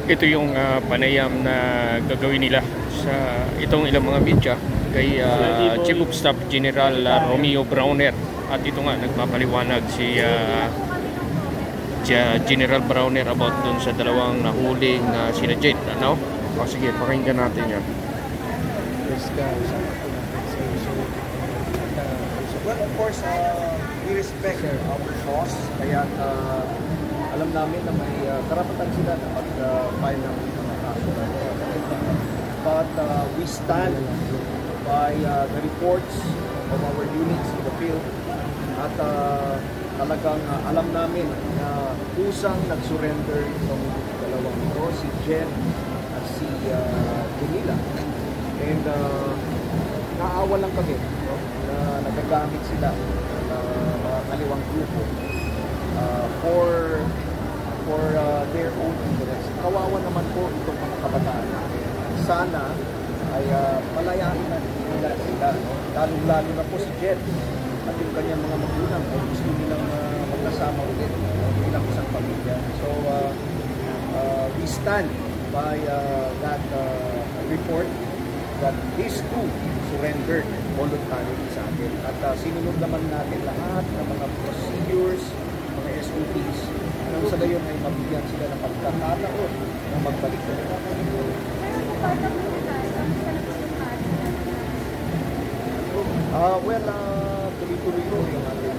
Ito yung panayam na gagawin nila sa itong ilang mga media kay Chief of Staff General Romeo Browner. At ito nga, nagpapaliwanag si General Browner about dun sa dalawang nahuling sina Jet. Ano? O sige, pakinggan natin yan. Well, of course, we respect our laws. Kaya alam namin na may karapatan sila na mag-file ng mga kaso. But we stand by the reports of our units in the field. At talagang alam namin na kusang nag-surrender itong dalawang ito, si Jen at si Jamila. And naawa lang kami, no, na nagagamit sila ng mga kaliwang grupo for their own interest. Kawawa naman po itong mga kabataan natin. Sana ay palayain na nila sila, no? Lalo na po si Jen at yung kanyang mga magulang ay gusto nilang magkasama ulit bilang isang pamilya. So we stand by that report that these two surrendered voluntarily sa atin. At sinunod naman natin lahat ng mga procedures, mga SOPs, nang sa gayon ay mabigyan sila ng pagkakataon na magbalik na nila. Well, tuloy-tuloy ko yung ating